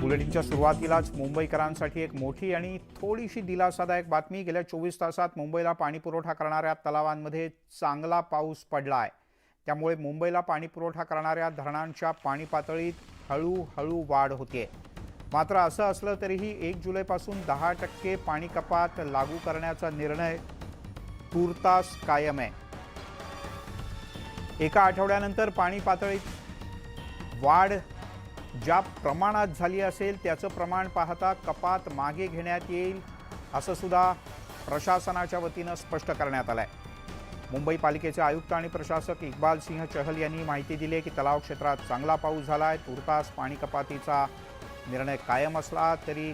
बुलेटिनच्या सुरुवातीलाच मुंबईकरांसाठी एक मोठी आणि थोडीशी दिलासादायक बातमी। गेल्या 24 तासात मुंबईला पाणीपुरवठा करणाऱ्या तलावांमध्ये चांगला पाऊस पडला आहे। त्यामुळे मुंबईला पाणीपुरवठा करणाऱ्या धरणांच्या पाणी पातळीत हळूहळू वाढ होते। मात्र असं असलं तरीही 1 जुलैपासून 10% पाणी कपात लागू करण्याचा निर्णय तूर्तास कायम आहे। एका आठवड्यानंतर पाणी पातळीत वाढ ज्या प्रमाणात झाली असेल त्याचं प्रमाण पाहता कपात मागे घेण्यात येईल असं सुद्धा प्रशासनाच्या वतीनं स्पष्ट करण्यात आलंय। मुंबई पालिकेचे आयुक्त आणि प्रशासक इक्बाल सिंह चहल यांनी माहिती दिली की तलाव क्षेत्रात चांगला पाऊस झालाय। तूर्तास पाणी कपातीचा निर्णय कायम असला तरी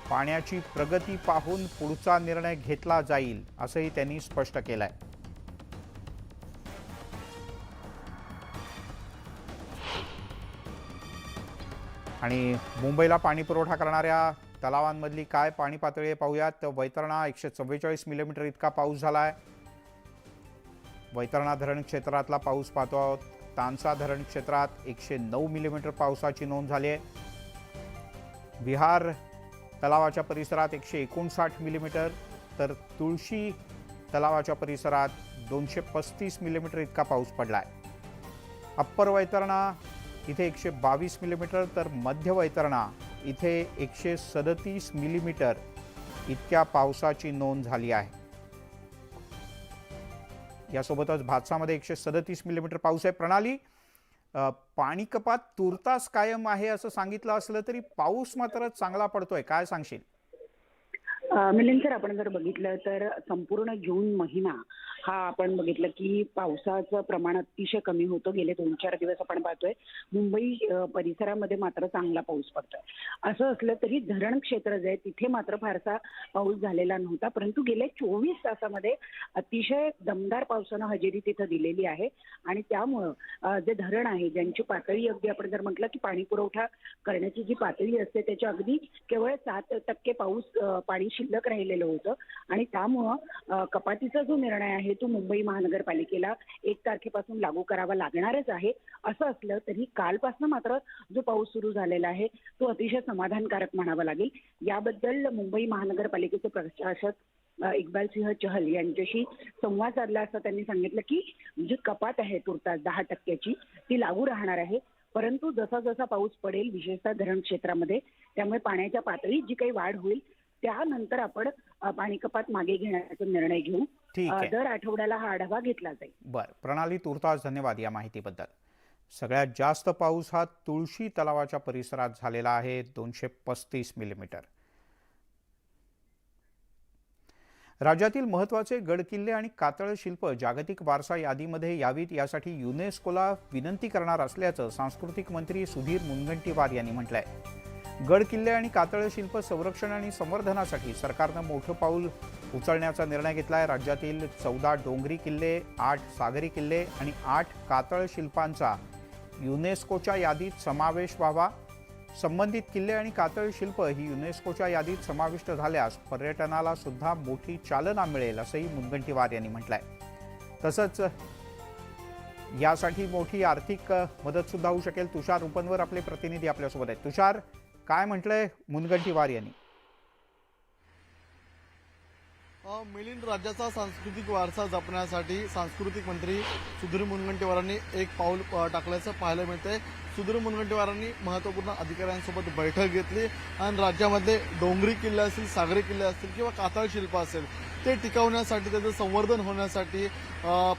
पाण्याची प्रगती पाहून पुढचा निर्णय घेतला जाईल असंही त्यांनी स्पष्ट केलंय। आणि मुंबईला पाणी पुरवठा करणाऱ्या तलावांमधली काय पाणी पातळी पाहूयात। तर वैतरणा 144 मिलीमीटर इतका पाऊस झालाय। वैतरणा धरण क्षेत्रातला पाऊस पाहतो आहोत। तानसा धरण क्षेत्रात 109 मिलीमीटर पावसाची नोंद झाली आहे। विहार तलावाच्या परिसरात 159 मिलीमीटर, तर तुळशी तलावाच्या परिसरात 235 मिलीमीटर इतका पाऊस पडला आहे। अप्पर वैतरणा इथे 122 मिलीमीटर, तर मध्य वैतरणा इथे 137 मिलीमीटर इतक्या पावसाची नोंद झाली आहे। यासोबतच भातसामध्ये 137 मिलीमीटर पाऊस आहे। प्रणाली, पाणी कपात तूर्तास कायम आहे असं सांगितलं असलं तरी पाऊस मात्र चांगला पडतोय, काय सांगशील? मिलिंद सर, आपण जर बघितलं तर संपूर्ण जून महिना हा आपण बघितलं की पावसाचं प्रमाण अतिशय कमी होतं। गेले 2-4 दिवस आपण पाहतोय मुंबई परिसरामध्ये मात्र चांगला पाऊस पडतोय। असं असलं तरी धरण क्षेत्र जे आहे तिथे मात्र फारसा पाऊस झालेला नव्हता, परंतु गेल्या 24 तासामध्ये अतिशय दमदार पावसानं हजेरी तिथं दिलेली आहे। आणि त्यामुळं जे धरण आहे ज्यांची पातळी अगदी आपण जर म्हटलं की पाणी पुरवठा करण्याची जी पातळी असते त्याच्या अगदी केवळ 7% पाणी शिल्लक राहिलेलं होतं। आणि त्यामुळं कपातीचा जो निर्णय आहे तो मुंबई महानगरपालिकेला 1 तारखेपासून लागू करावा लागणारच आहे। असं असलं तरी कालपासून मात्र जो पाऊस सुरू झालेला आहे तो अतिशय समाधानकारक म्हणावा लागेल। याबद्दल मुंबई महानगरपालिकेचे प्रशासक इक्बाल सिंह चहल यांच्याशी संवाद साधला असता त्यांनी सांगितलं की जी कपात आहे तुर्तास 10%ची ती लागू राहणार आहे, परंतु जसा जसा पाऊस पडेल विशेषतः धरण क्षेत्रामध्ये त्यामुळे पाण्याच्या पातळीत जी काही वाढ होईल त्यानंतर आपण पाणी कपात मागे घेण्याचा निर्णय घेऊ। दर आठवड्याला हा आढावा घेतला जाईल। बरं प्रणाली, तूर्तास धन्यवाद या माहितीबद्दल। सगळ्यात जास्त पाऊस हा तुळशी तलावाच्या परिसरात झालेला आहे, 235 मिलीमीटर। राज्यातील महत्त्वाचे गडकिल्ले आणि कातळ शिल्प जागतिक वारसा यादीमध्ये यावीत यासाठी युनेस्कोला विनंती करणार असल्याचं सांस्कृतिक मंत्री सुधीर मुनगंटीवार यांनी म्हटलंय। गड किल्ले आणि कातळ शिल्प संरक्षण आणि संवर्धनासाठी सरकारनं मोठं पाऊल उचलण्याचा निर्णय घेतलाय। राज्यातील 14 डोंगरी किल्ले, 8 सागरी किल्ले आणि 8 कातळ शिल्पांचा युनेस्कोच्या यादीत समावेश व्हावा। संबंधित किल्ले आणि कातळ शिल्प ही युनेस्कोच्या यादीत समाविष्ट झाल्यास पर्यटनाला सुद्धा मोठी चालना मिळेल असंही मुनगंटीवार यांनी म्हटलंय। तसंच यासाठी मोठी आर्थिक मदत सुद्धा होऊ शकेल। तुषार उपनवर आपले प्रतिनिधी आपल्यासोबत आहेत। तुषार, काय म्हटलंय मुनगंटीवार यांनी? मिलिंद, राज्याचा सांस्कृतिक वारसा जपण्यासाठी सांस्कृतिक मंत्री सुधीर मुनगंटीवारांनी एक पाऊल टाकल्याचं पाहायला मिळतंय। सुधीर मुनगंटीवारांनी महत्त्वपूर्ण अधिकाऱ्यांसोबत बैठक घेतली आणि राज्यामध्ये डोंगरी किल्ले असतील, सागरी किल्ले असतील किंवा कातळ शिल्प असेल ते टिकवण्यासाठी, त्याचं संवर्धन होण्यासाठी,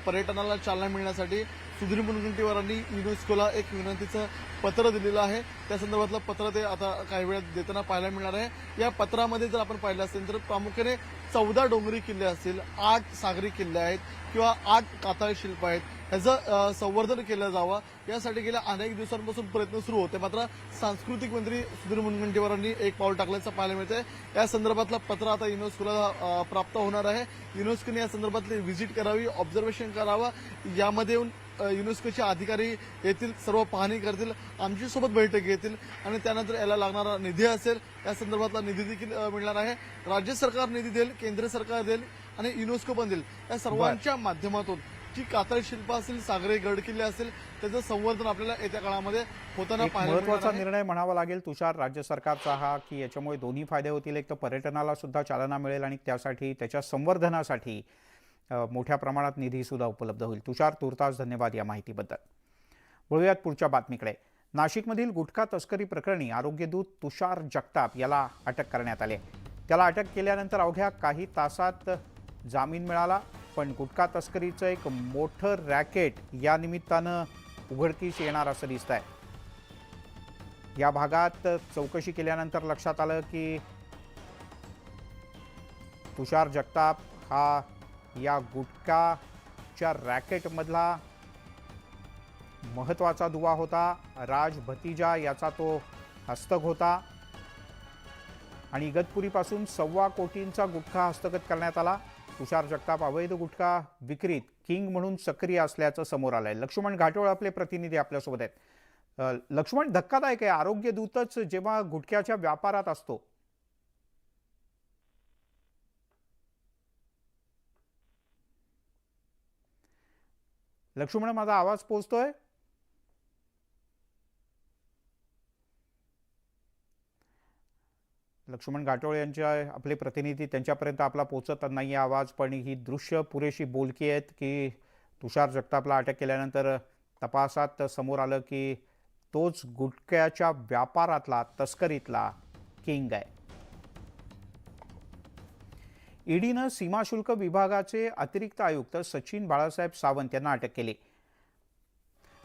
पर्यटनाला चालना मिळण्यासाठी सुधीर मुनगंटीवारांनी युनेस्कोला एक विनंतीचं पत्र दिलेलं आहे। त्या संदर्भातलं पत्र ते आता काही वेळात देताना पाहायला मिळणार आहे। या पत्रामध्ये जर आपण पाहिलं असेल तर प्रामुख्याने 14 डोंगरी किल्ले असतील, 8 सागरी किल्ले आहेत किंवा 8 कातळ शिल्प आहेत, ह्याचं संवर्धन केलं जावं यासाठी गेल्या अनेक दिवसांपासून प्रयत्न सुरू होते। मात्र सांस्कृतिक मंत्री सुधीर मुनगंटीवारांनी एक पाऊल टाकल्याचं पाहायला मिळतंय। या संदर्भातलं पत्र आता युनेस्कोला प्राप्त होणार आहे। युनेस्कोने या संदर्भातली व्हिजिट करावी, ऑब्झर्वेशन करावं, यामध्ये येऊन युनेस्कोचे अधिकारी येतील, सर्व पाहणी करतील, आमची सोबत बैठक घेतील आणि त्यानंतर याला लागणारा निधी असेल या संदर्भातला निधी देखील मिळणार आहे। राज्य सरकार निधी देईल, केंद्र सरकार देईल आणि युनेस्को पण देईल। या सर्वांच्या माध्यमातून जी कातळ शिल्प असतील, सागरी गडकिल्ले असतील, त्याचं संवर्धन आपल्याला येत्या काळामध्ये होताना एक पाहायला मिळणार महत्त्वाचा आहे. निर्णय म्हणावा लागेल तुषार राज्य सरकारचा हा, की याच्यामुळे दोन्ही फायदे होतील. एक तर पर्यटनाला सुद्धा चालना मिळेल आणि त्यासाठी त्याच्या संवर्धनासाठी मोठ्या प्रमाणात निधी सुद्धा उपलब्ध होईल. तुषार, तुर्तास धन्यवाद या माहितीबद्दल. वळूयात पुढच्या बातमीकडे. नाशिकमधील गुटखा तस्करी प्रकरणी आरोग्यदूत तुषार जगताप याला अटक करण्यात आली. त्याला अटक केल्यानंतर अवघ्या काही तासात जामीन मिळाला. पण गुटखा तस्करीचं एक मोठं रॅकेट या निमित्तानं उघडकीस येणार असं दिसत आहे. या भागात चौकशी केल्यानंतर लक्षात आलं की तुषार जगताप हा या गुटखाच्या रॅकेटमधला महत्त्वाचा दुवा होता. राज भतीजा याचा तो हस्तक होता आणि इगतपुरीपासून 1.25 कोटींचा गुटखा हस्तगत करण्यात आला. तुषार जगताप अवैध गुटखा विक्रीत किंग म्हणून सक्रिय असल्याचं समोर आलंय. लक्ष्मण घाटोळ आपले प्रतिनिधी आपल्यासोबत आहेत. लक्ष्मण, धक्कादायक आहे, आरोग्य दूतच जेव्हा गुटख्याच्या व्यापारात असतो. लक्ष्मण, माझा आवाज पोहोचतोय? लक्ष्मण घाटोळे यांच्या आपले प्रतिनिधी, त्यांच्यापर्यंत आपला पोहोचत नाही आवाज. पण ही दृश्य पुरेशी बोलकी आहेत की तुषार जगतापला अटक केल्यानंतर तपासात समोर आलं की तोच गुटख्याच्या व्यापारातला, तस्करीतला किंग आहे. ईडीनं सीमाशुल्क विभागाचे अतिरिक्त आयुक्त सचिन बाळासाहेब सावंत यांना अटक केली.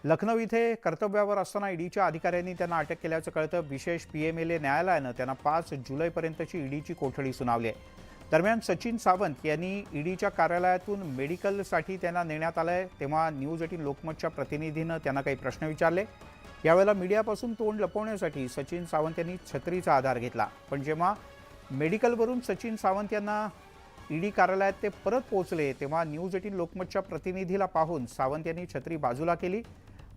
लखनौ इथे कर्तव्यावर असताना ईडीच्या अधिकाऱ्यांनी त्यांना अटक केल्याचं कळतं. विशेष पीएमएलए न्यायालयानं त्यांना 5 जुलैपर्यंतची ईडीची कोठडी सुनावली आहे. दरम्यान सचिन सावंत यांनी ईडीच्या कार्यालयातून मेडिकलसाठी त्यांना नेण्यात आलं आहे. तेव्हा न्यूज 18 लोकमतच्या प्रतिनिधीनं त्यांना काही प्रश्न विचारले. यावेळेला मीडियापासून तोंड लपवण्यासाठी सचिन सावंत यांनी छत्रीचा आधार घेतला. पण जेव्हा मेडिकलवरून सचिन सावंत यांना ईडी कार्यालयात ते परत पोहोचले तेव्हा न्यूज 18 लोकमतच्या प्रतिनिधीला पाहून सावंत यांनी छत्री बाजूला केली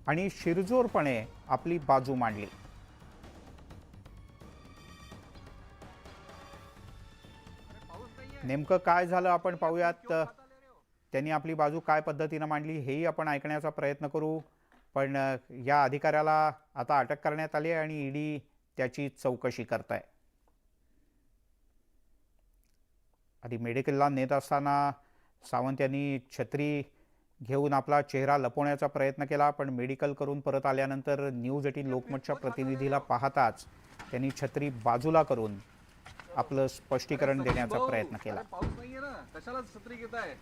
आणि शिरजोरपणे आपली बाजू मांडली. नेमकं काय झालं आपण पाहूयात. त्यांनी आपली बाजू काय पद्धतीनं मांडली हेही आपण ऐकण्याचा प्रयत्न करू. पण या अधिकाऱ्याला आता अटक करण्यात आली आहे आणि ईडी त्याची चौकशी करत आहे. आधी मेडिकलला नेत असताना सावंत यांनी छत्री घेऊन आपला चेहरा लपवण्याचा प्रयत्न केला. पण मेडिकल करून परत आल्यानंतर न्यूज 18 लोकमतच्या प्रतिनिधीला पाहताच त्यांनी छत्री बाजूला करून आपलं स्पष्टीकरण देण्याचा प्रयत्न केला. पाऊस नाहीये ना, कशाला छत्री घेताय?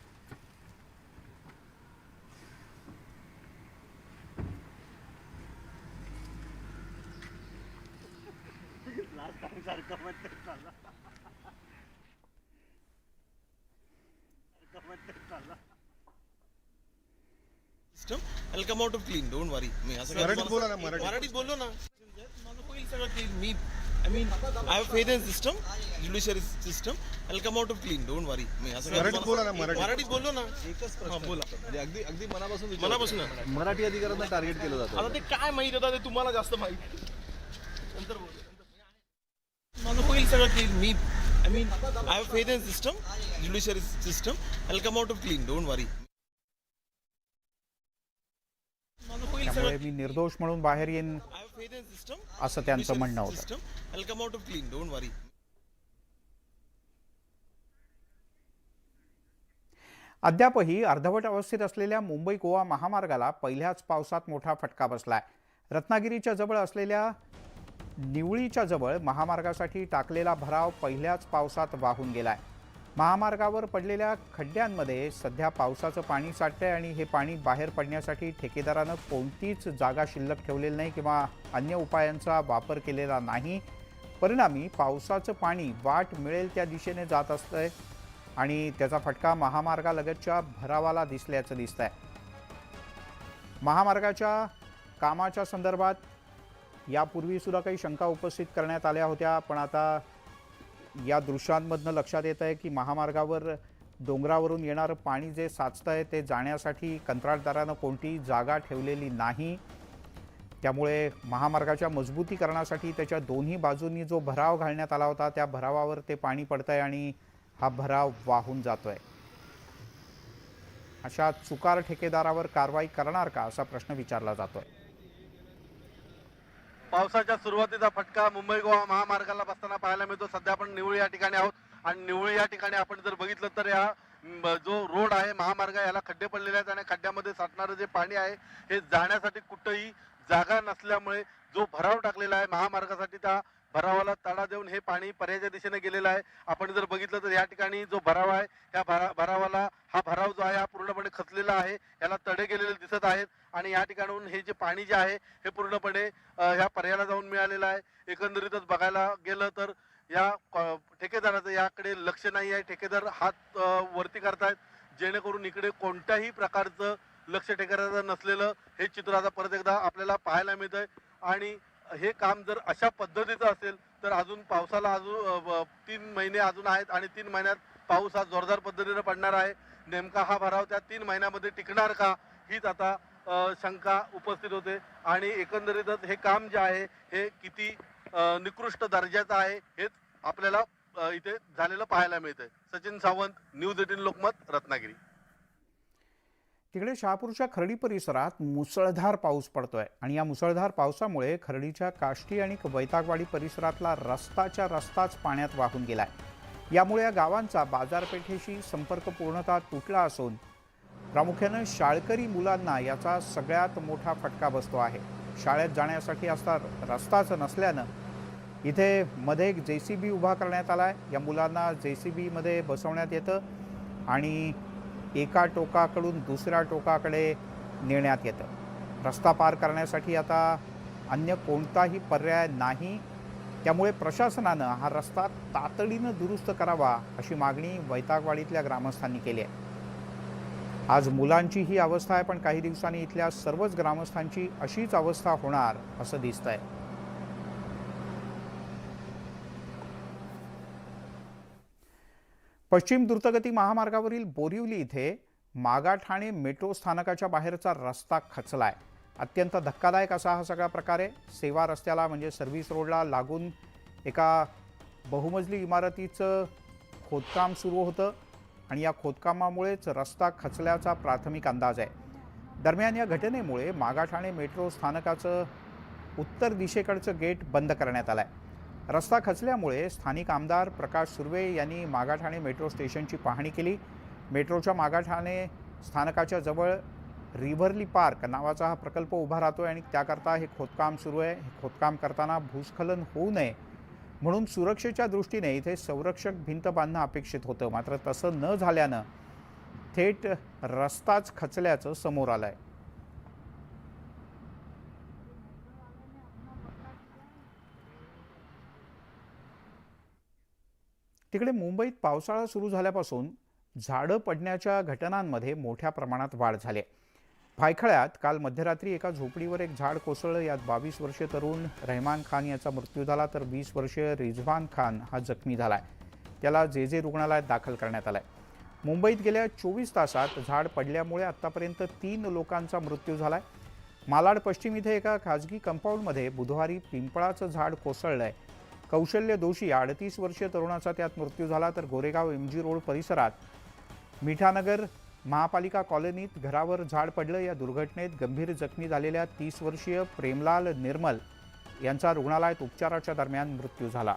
I'll come out of clean, don't worry. मी असं मराठीत बोला ना, मराठीत बोललो ना. माझं होईल सगळं clean. Me I have faith in system, judiciary system. I'll come out of clean, don't worry. मी असं मराठीत बोला ना, मराठीत बोललो ना. एकच हा, बोला. म्हणजे अगदी अगदी मनापासून विचारतो. मनापासून. मराठी अधिकाऱ्यांना टार्गेट केलं जातं. आता ते काय माहित होतं ते तुम्हाला जास्त माहित. नंतर बोल. माझं होईल सगळं clean. Me I have faith in system, judiciary system. I'll come out of clean, don't worry. त्यामुळे मी निर्दोष म्हणून बाहेर येईन I have faith in system, असं त्यांचं म्हणणं होतं. system. I'll come out of clean, don't worry. अद्यापही अर्धवट अवस्थेत असलेल्या मुंबई गोवा महामार्गाला पहिल्याच पावसात मोठा फटका बसलाय. रत्नागिरीच्या जवळ असलेल्या निवळीच्या जवळ महामार्गासाठी टाकलेला भराव पहिल्याच पावसात वाहून गेलाय. महामार्गावर पडलेल्या खड्ड्यांमध्ये सध्या पावसाचं पाणी साठतंय आणि हे पाणी बाहेर पडण्यासाठी ठेकेदारानं कोणतीच जागा शिल्लक ठेवलेली नाही किंवा अन्य उपायांचा वापर केलेला नाही. परिणामी पावसाचं पाणी वाट मिळेल त्या दिशेने जात असतंय आणि त्याचा फटका महामार्गालगतच्या भरावाला दिसल्याचं दिसतंय. महामार्गाच्या कामाच्या संदर्भात यापूर्वी सुद्धा काही शंका उपस्थित करण्यात आल्या होत्या. पण आता या दृश्यांमधनं लक्षात येत आहे की महामार्गावर डोंगरावरून येणारं पाणी जे साचतं आहे ते जाण्यासाठी कंत्राटदारानं कोणतीही जागा ठेवलेली नाही. त्यामुळे महामार्गाच्या मजबूतीकरणासाठी त्याच्या दोन्ही बाजूंनी जो भराव घालण्यात आला होता त्या भरावावर ते पाणी पडतंय आणि हा भराव वाहून जातोय. अशा चुकार ठेकेदारावर कारवाई करणार का असा प्रश्न विचारला जातोय. पावसाच्या सुरुवातीचा फटका मुंबई गोवा महामार्गाला बसताना पाहायला मिळतो. सध्या आपण निवळी या ठिकाणी आहोत आणि निवळी या ठिकाणी आपण जर बघितलं तर या जो रोड आहे महामार्ग आहे, याला खड्डे पडलेले आहेत आणि खड्ड्यामध्ये साठणारं जे पाणी आहे हे जाण्यासाठी कुठंही जागा नसल्यामुळे जो भराव टाकलेला आहे महामार्गासाठी, त्या भरावाला तडा देऊन हे पाणी पर्यायच्या दिशेने गेलेलं आहे. आपण जर बघितलं तर या ठिकाणी जो भराव आहे या भरावाला हा भराव जो आहे हा पूर्णपणे खचलेला आहे, याला तडे गेलेले दिसत आहेत आणि या ठिकाणून हे जे पाणी जे आहे हे पूर्णपणे ह्या पर्यायाला जाऊन मिळालेलं आहे. एकंदरीतच बघायला गेलं तर या ठेकेदाराचं याकडे लक्ष नाही आहे. ठेकेदार हात वरती करतायत जेणेकरून इकडे कोणत्याही प्रकारचं लक्ष ठेकेदाराचं नसलेलं हे चित्र आता परत एकदा आपल्याला पाहायला मिळतंय. आणि हे काम जर अशा पद्धतीचं असेल तर अजून पावसाला अजून 3 महिने अजून आहेत आणि 3 महिन्यात पाऊस हा जोरदार पद्धतीने पडणार आहे. नेमका हा भराव त्या 3 महिन्यामध्ये टिकणार का हीच आता शंका उपस्थित होते. आणि एकंदरीतच हे काम जे आहे हे किती निकृष्ट दर्जाचं आहे हेच आपल्याला इथे झालेलं पाहायला मिळतंय. सचिन सावंत, न्यूज 18 लोकमत, रत्नागिरी. तिकडे शहापूरच्या खर्डी परिसरात मुसळधार पाऊस पडतोय आणि या मुसळधार पावसामुळे खर्डीच्या काष्टी आणि वैतागवाडी परिसरातला रस्ताच पाण्यात वाहून गेलाय. यामुळे या गावांचा बाजारपेठेशी संपर्क पूर्णतः तुटला असून प्रामुख्याने शाळकरी मुलांना याचा सगळ्यात मोठा फटका बसतो आहे. शाळेत जाण्यासाठी असा रस्ताच नसल्यानं इथे मध्ये एक JCB उभा करण्यात आला आहे. या मुलांना JCBमध्ये बसवण्यात येतं आणि एका टोकाकडून दुसऱ्या टोकाकडे नेण्यात येतं. रस्ता पार करण्यासाठी आता अन्य कोणताही पर्याय नाही. त्यामुळे प्रशासनानं हा रस्ता तातडीनं दुरुस्त करावा अशी मागणी वैतागवाडीतल्या ग्रामस्थांनी केली आहे. आज मुलांची ही अवस्था आहे, पण काही दिवसांनी इथल्या सर्वच ग्रामस्थांची अशीच अवस्था होणार असं दिसतंय. पश्चिम द्रुतगती महामार्गावरील बोरिवली इथे मागाठाणे मेट्रो स्थानकाच्या बाहेरचा रस्ता खचलाय. अत्यंत धक्कादायक असा हा सगळा प्रकार आहे. सेवा रस्त्याला म्हणजे सर्व्हिस रोडला लागून एका बहुमजली इमारतीचं खोदकाम सुरू होतं आणि या खोदकामामुळेच रस्ता खचल्याचा प्राथमिक अंदाज आहे. दरम्यान या घटनेमुळे मागाठाणे मेट्रो स्थानकाचं उत्तर दिशेकडचं गेट बंद करण्यात आलं आहे. रस्ता खचल्यामुळे स्थानिक आमदार प्रकाश सुर्वे यांनी मागाठाणे मेट्रो स्टेशनची पाहणी केली. मेट्रोच्या मागाठाणे स्थानकाच्या जवळ रिव्हरली पार्क नावाचा हा प्रकल्प उभा राहतोय आणि त्याकरता हे खोदकाम सुरू आहे. हे खोदकाम करताना भूस्खलन होऊ नये म्हणून सुरक्षेच्या दृष्टीने इथे संरक्षक भिंत बांधणं अपेक्षित होतं. मात्र तसं न झाल्यानं थेट रस्ताच खचल्याचं समोर आलं आहे. तिकडे मुंबईत पावसाळा सुरू झाल्यापासून झाडं पडण्याच्या घटनांमध्ये मोठ्या प्रमाणात वाढ झाली आहे. भायखळ्यात काल मध्यरात्री एका झोपडीवर एक झाड कोसळलं. यात 22 वर्षीय तरुण रहमान खान याचा मृत्यू झाला तर 20 वर्षीय रिझवान खान हा जखमी झाला आहे. त्याला जे रुग्णालयात दाखल करण्यात आलं आहे. मुंबईत गेल्या 24 तासात झाड पडल्यामुळे आत्तापर्यंत 3 लोकांचा मृत्यू झाला आहे. मालाड पश्चिम इथे एका खाजगी कंपाऊंडमध्ये बुधवारी पिंपळाचं झाड कोसळलं आहे. कौशल्य दोषी 38 वर्षीय तरुणाचा त्यात मृत्यू झाला तर गोरेगाव MG रोड परिसरात मिठानगर महापालिका कॉलनीत घरावर झाड पडलं. या दुर्घटनेत गंभीर जखमी झालेल्या 30 वर्षीय प्रेमलाल निर्मल यांचा रुग्णालयात उपचाराच्या दरम्यान मृत्यू झाला.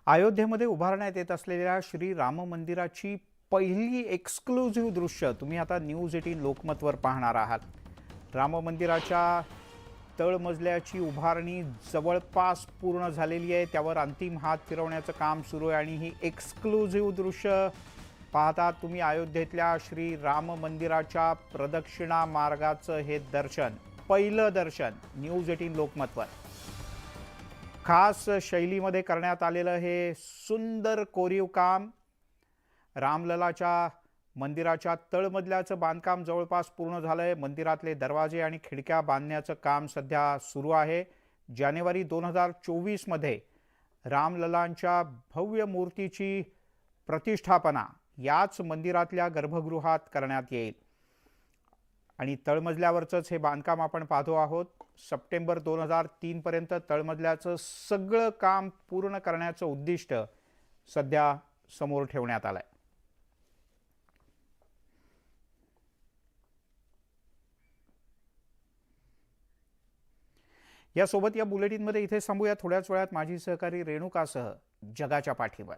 अयोध्येमध्ये उभारण्यात येत असलेल्या श्री राम मंदिराची पहिली एक्सक्लुझिव्ह दृश्य तुम्ही आता न्यूज 18 लोकमतवर पाहणार आहात. राम मंदिराच्या तळमजल्याची उभारणी जवळपास पूर्ण झालेली आहे. त्यावर अंतिम हात फिरवण्याचं काम सुरू आहे आणि ही एक्सक्लुझिव्ह दृश्य पाहता तुम्ही अयोध्येतल्या श्री राम मंदिराच्या प्रदक्षिणा मार्गाचं हे दर्शन, पहिलं दर्शन न्यूज 18 लोकमतवर खास शैलीमध्ये करण्यात आलेलं हे सुंदर कोरीव काम. रामललाच्या मंदिराच्या तळमजल्याचं बांधकाम जवळपास पूर्ण झालं आहे. मंदिरातले दरवाजे आणि खिडक्या बांधण्याचं काम सध्या सुरू आहे. जानेवारी 2024 मध्ये रामललांच्या भव्य मूर्तीची प्रतिष्ठापना याच मंदिरातल्या गर्भगृहात करण्यात येईल आणि तळमजल्यावरचंच हे बांधकाम आपण पाहतो आहोत. सप्टेंबर 2003 पर्यंत तळमजल्याचं सगळं काम पूर्ण करण्याचं उद्दिष्ट सध्या समोर ठेवण्यात आलंय. यासोबत या बुलेटिनमध्ये इथे थांबूया. थोड्याच वेळात माझी सहकारी रेणुकासह जगाच्या पाठीवर.